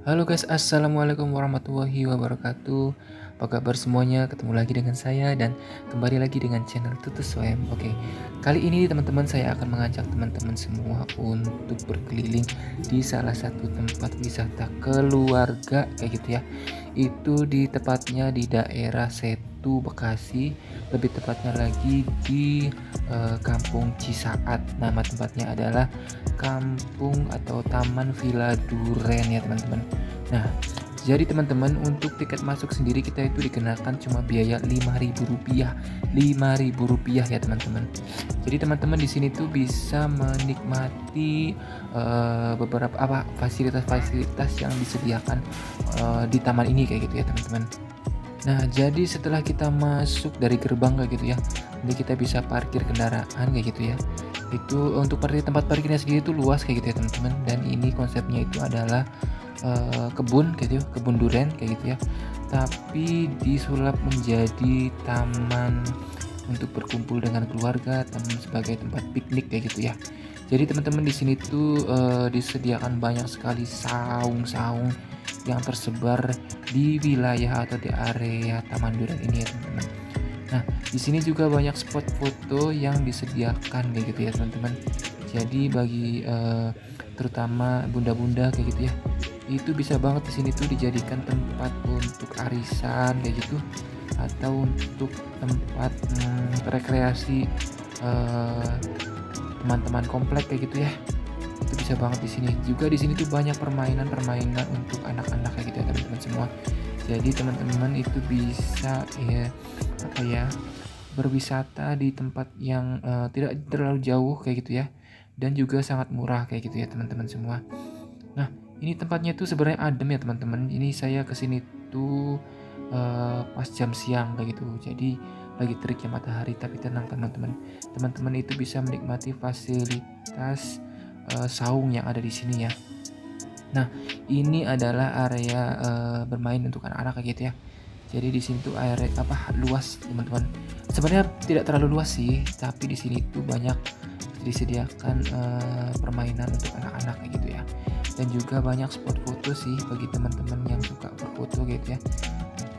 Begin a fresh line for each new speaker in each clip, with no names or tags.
Halo guys, assalamualaikum warahmatullahi wabarakatuh. Apa kabar semuanya? Ketemu lagi dengan saya dan kembali lagi dengan channel Tutus WM. Oke, kali ini teman-teman saya akan mengajak teman-teman semua untuk berkeliling di salah satu tempat wisata keluarga kayak gitu ya. Itu di tepatnya di daerah Setu Bekasi, lebih tepatnya lagi di Kampung Cisaat. Nama tempatnya adalah Kampung atau Taman Villa Duren ya teman-teman. Nah, jadi teman-teman untuk tiket masuk sendiri kita itu dikenakan cuma biaya Rp5.000. Rp5.000 ya teman-teman. Jadi teman-teman di sini tuh bisa menikmati beberapa fasilitas-fasilitas yang disediakan di taman ini kayak gitu ya teman-teman. Nah, jadi setelah kita masuk dari gerbang kayak gitu ya, nanti kita bisa parkir kendaraan kayak gitu ya. Itu untuk tempat parkirnya sendiri itu luas kayak gitu ya teman-teman. Dan ini konsepnya itu adalah kebun kayak gitu ya, kebun duren kayak gitu ya. Tapi disulap menjadi taman untuk berkumpul dengan keluarga, taman sebagai tempat piknik kayak gitu ya. Jadi teman-teman di sini tuh disediakan banyak sekali saung-saung yang tersebar di wilayah atau di area Taman Duren ini ya teman-teman. Nah, di sini juga banyak spot foto yang disediakan kayak gitu ya teman-teman. Jadi bagi terutama bunda-bunda kayak gitu ya, itu bisa banget di sini tuh dijadikan tempat untuk arisan kayak gitu, atau untuk tempat rekreasi eh, teman-teman komplek kayak gitu ya. Itu bisa banget di sini. Juga di sini tuh banyak permainan-permainan untuk anak-anak kayak gitu ya teman-teman semua. Jadi teman-teman itu bisa ya apa ya berwisata di tempat yang tidak terlalu jauh kayak gitu ya, dan juga sangat murah kayak gitu ya teman-teman semua. Nah, ini tempatnya tuh sebenarnya adem ya teman-teman. Ini saya kesini tuh pas jam siang kayak gitu. Jadi lagi teriknya matahari, tapi tenang teman-teman. Teman-teman itu bisa menikmati fasilitas saung yang ada di sini ya. Nah, ini adalah area bermain untuk anak-anak kayak gitu ya. Jadi di sini tuh area luas teman-teman. Sebenarnya tidak terlalu luas sih, tapi di sini tuh banyak disediakan permainan untuk anak-anak kayak gitu ya. Dan juga banyak spot foto sih bagi teman-teman yang suka berfoto gitu ya.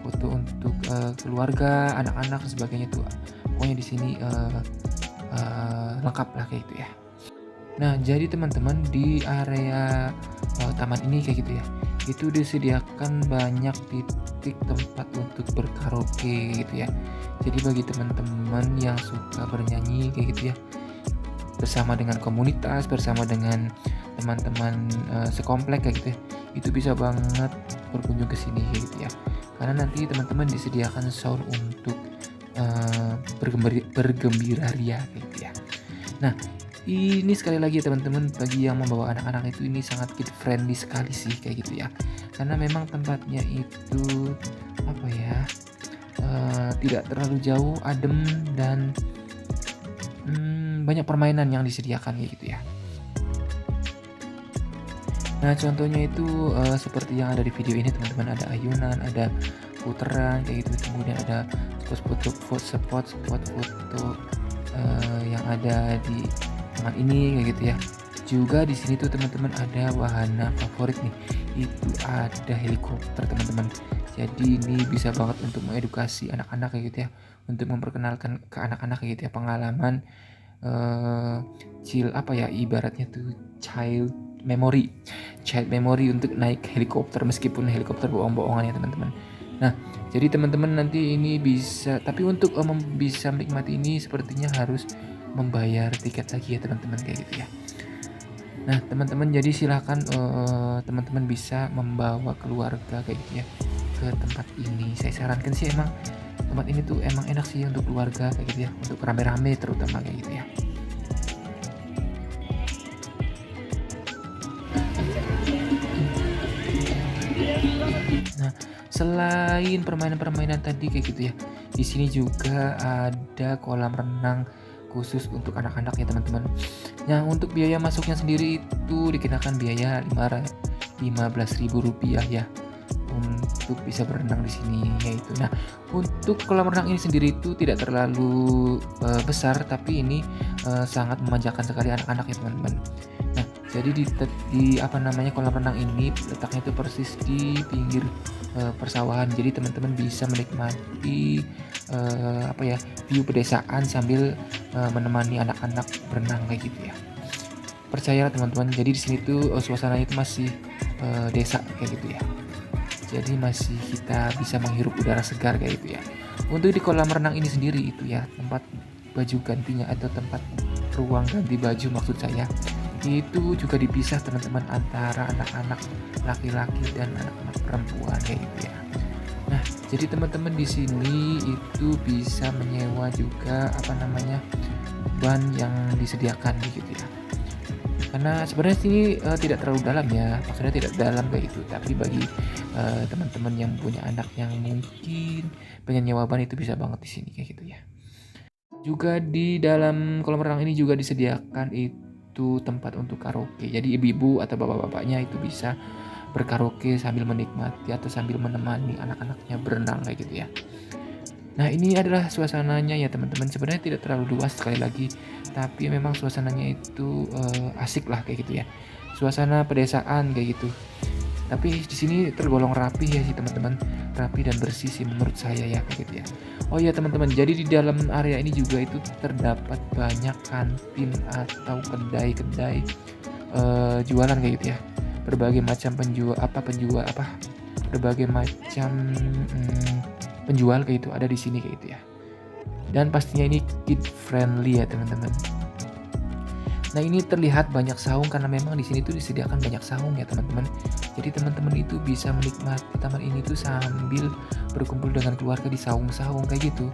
Foto untuk keluarga, anak-anak dan sebagainya tuh. Pokoknya di sini lengkap lah kayak gitu ya. Nah, jadi teman-teman di area taman ini kayak gitu ya, itu disediakan banyak titik tempat untuk berkaraoke gitu ya. Jadi bagi teman-teman yang suka bernyanyi kayak gitu ya, bersama dengan komunitas, bersama dengan teman-teman sekomplek kayak gitu ya, itu bisa banget berkunjung ke sini kayak gitu ya. Karena nanti teman-teman disediakan sound untuk bergembira ria kayak gitu ya. Nah, ini sekali lagi ya teman-teman, bagi yang membawa anak-anak itu ini sangat kid friendly sekali sih kayak gitu ya. Karena memang tempatnya itu apa ya, tidak terlalu jauh, adem, dan banyak permainan yang disediakan kayak gitu ya. Nah, contohnya itu seperti yang ada di video ini teman-teman, ada ayunan, ada puteran kayak gitu, kemudian ada spot foto yang ada di taman ini kayak gitu ya. Juga di sini tuh teman-teman ada wahana favorit nih, itu ada helikopter teman-teman. Jadi ini bisa banget untuk mengedukasi anak-anak kayak gitu ya, untuk memperkenalkan ke anak-anak kayak gitu ya pengalaman ibaratnya tuh child memory untuk naik helikopter, meskipun helikopter bohong-bohongan ya teman-teman. Nah, jadi teman-teman nanti ini bisa, tapi untuk bisa menikmati ini sepertinya harus membayar tiket lagi ya teman-teman kayak gitu ya. Nah, teman-teman jadi silahkan teman-teman bisa membawa keluarga kayak gitu ya ke tempat ini. Saya sarankan sih emang tempat ini tuh emang enak sih untuk keluarga kayak gitu ya, untuk rame-rame terutama kayak gitu ya. Nah, selain permainan-permainan tadi kayak gitu ya, di sini juga ada kolam renang khusus untuk anak-anak ya teman-teman. Nah, untuk biaya masuknya sendiri itu dikenakan biaya Rp15.000 ya untuk bisa berenang di sini yaitu. Nah, untuk kolam renang ini sendiri itu tidak terlalu besar, tapi ini sangat memanjakan sekali anak-anak ya teman-teman. Nah, Jadi di apa namanya kolam renang ini letaknya itu persis di pinggir persawahan. Jadi teman-teman bisa menikmati apa ya, view pedesaan sambil menemani anak-anak berenang kayak gitu ya. Percayalah teman-teman, jadi di sini tuh suasananya itu masih desa kayak gitu ya. Jadi masih kita bisa menghirup udara segar kayak gitu ya. Untuk di kolam renang ini sendiri itu ya, tempat baju gantinya atau tempat ruang ganti baju maksud saya, itu juga dipisah teman-teman antara anak-anak laki-laki dan anak-anak perempuan kayak gitu ya. Nah, jadi teman-teman di sini itu bisa menyewa juga apa namanya, ban yang disediakan gitu ya. Karena sebenarnya sini tidak terlalu dalam ya, maksudnya tidak dalam kayak gitu. Tapi bagi teman-teman yang punya anak yang mungkin pengen nyewa ban itu bisa banget di sini kayak gitu ya. Juga di dalam kolam renang ini juga disediakan itu tempat untuk karaoke. Jadi ibu-ibu atau bapak-bapaknya itu bisa berkaraoke sambil menikmati atau sambil menemani anak-anaknya berenang kayak gitu ya. Nah, ini adalah suasananya ya teman-teman. Sebenarnya tidak terlalu luas sekali lagi, tapi memang suasananya itu asik lah kayak gitu ya. Suasana pedesaan kayak gitu. Tapi di sini tergolong rapi ya sih teman-teman, rapi dan bersih sih menurut saya ya kayak gitu ya. Oh ya teman-teman, jadi di dalam area ini juga itu terdapat banyak kantin atau kedai-kedai jualan kayak gitu ya. Berbagai macam berbagai macam penjual kayak gitu ada di sini kayak gitu ya. Dan pastinya ini kid friendly ya teman-teman. Nah, ini terlihat banyak saung karena memang di sini tuh disediakan banyak saung ya teman-teman. Jadi teman-teman itu bisa menikmati taman ini tuh sambil berkumpul dengan keluarga di saung-saung kayak gitu.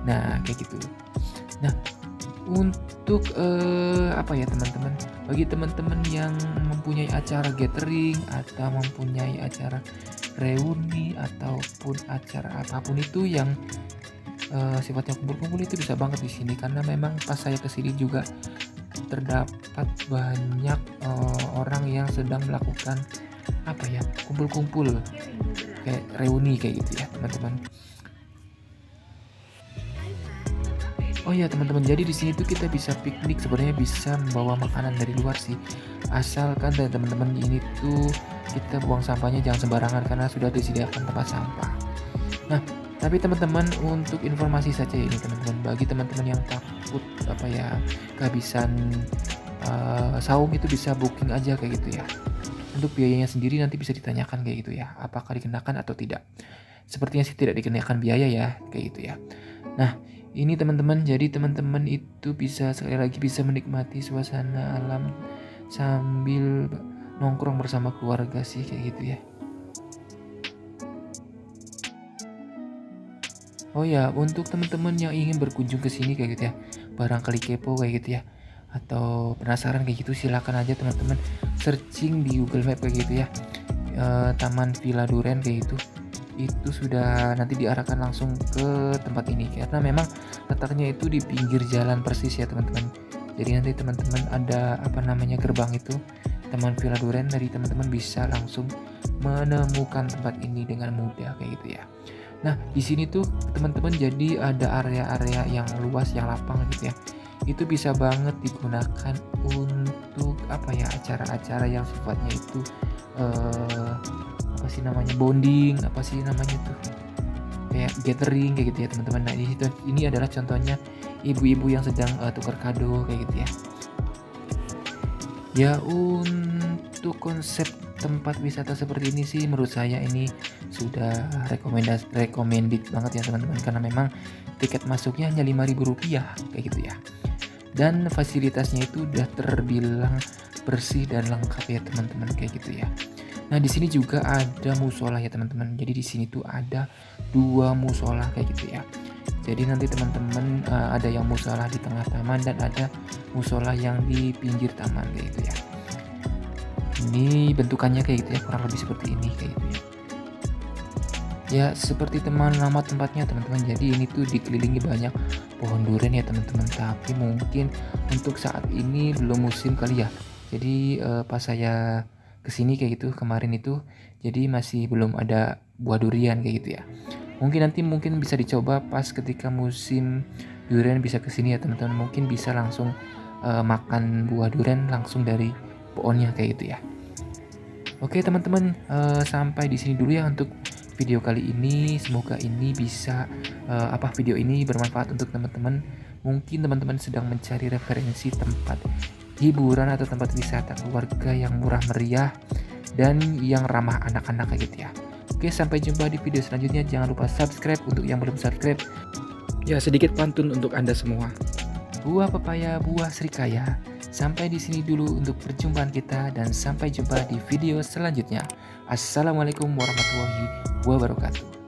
Nah, kayak gitu. Nah, untuk apa ya teman-teman? Bagi teman-teman yang mempunyai acara gathering atau mempunyai acara reuni ataupun acara apapun itu yang sifatnya kumpul-kumpul itu bisa banget di sini karena memang pas saya kesini juga terdapat banyak orang yang sedang melakukan apa ya, kumpul-kumpul kayak reuni kayak gitu ya teman-teman. Oh ya teman-teman, jadi di sini tuh kita bisa piknik, sebenarnya bisa membawa makanan dari luar sih, asalkan dari teman-teman ini tuh kita buang sampahnya jangan sembarangan karena sudah disediakan tempat sampah. Nah, tapi teman-teman untuk informasi saja ini teman-teman, bagi teman-teman yang takut apa ya kehabisan saung itu bisa booking aja kayak gitu ya. Untuk biayanya sendiri nanti bisa ditanyakan kayak gitu ya, apakah dikenakan atau tidak. Sepertinya sih tidak dikenakan biaya ya kayak gitu ya. Nah, ini teman-teman, jadi teman-teman itu bisa sekali lagi bisa menikmati suasana alam sambil nongkrong bersama keluarga sih kayak gitu ya. Oh ya, untuk teman-teman yang ingin berkunjung ke sini kayak gitu ya, barangkali kepo kayak gitu ya, atau penasaran kayak gitu, silakan aja teman-teman searching di Google Map kayak gitu ya, Taman Villa Duren kayak gitu. Itu sudah nanti diarahkan langsung ke tempat ini karena memang letaknya itu di pinggir jalan persis ya teman-teman. Jadi nanti teman-teman ada apa namanya gerbang itu Taman Villa Duren, dari teman-teman bisa langsung menemukan tempat ini dengan mudah kayak gitu ya. Nah, di sini tuh teman-teman jadi ada area-area yang luas, yang lapang gitu ya. Itu bisa banget digunakan untuk apa ya, acara-acara yang sifatnya itu apa sih namanya, bonding, apa sih namanya tuh, kayak gathering kayak gitu ya teman-teman. Nah, ini adalah contohnya ibu-ibu yang sedang tukar kado kayak gitu ya. Ya, untuk konsep tempat wisata seperti ini sih menurut saya ini sudah recommended banget ya teman-teman, karena memang tiket masuknya hanya Rp5.000 kayak gitu ya. Dan fasilitasnya itu udah terbilang bersih dan lengkap ya teman-teman kayak gitu ya. Nah, di sini juga ada musola ya teman-teman. Jadi di sini tuh ada 2 musola kayak gitu ya. Jadi nanti teman-teman ada yang musola di tengah taman dan ada musola yang di pinggir taman kayak gitu ya. Ini bentukannya kayak gitu ya, kurang lebih seperti ini kayak gitu ya. Ya, seperti nama tempatnya teman-teman. Jadi ini tuh dikelilingi banyak pohon durian ya teman-teman. Tapi mungkin untuk saat ini belum musim kali ya. Jadi pas saya kesini kayak gitu kemarin itu, jadi masih belum ada buah durian kayak gitu ya. Mungkin bisa dicoba pas ketika musim durian bisa kesini ya teman-teman. Mungkin bisa langsung makan buah durian langsung dari pohonnya kayak gitu ya. Oke teman-teman, sampai di sini dulu ya untuk video kali ini. Semoga ini bisa video ini bermanfaat untuk teman-teman. Mungkin teman-teman sedang mencari referensi tempat hiburan atau tempat wisata keluarga yang murah meriah dan yang ramah anak-anak kayak gitu ya. Oke, sampai jumpa di video selanjutnya. Jangan lupa subscribe untuk yang belum subscribe. Ya, sedikit pantun untuk Anda semua. Buah pepaya, buah serikaya. Sampai di sini dulu untuk perjumpaan kita dan sampai jumpa di video selanjutnya. Assalamualaikum warahmatullahi wabarakatuh.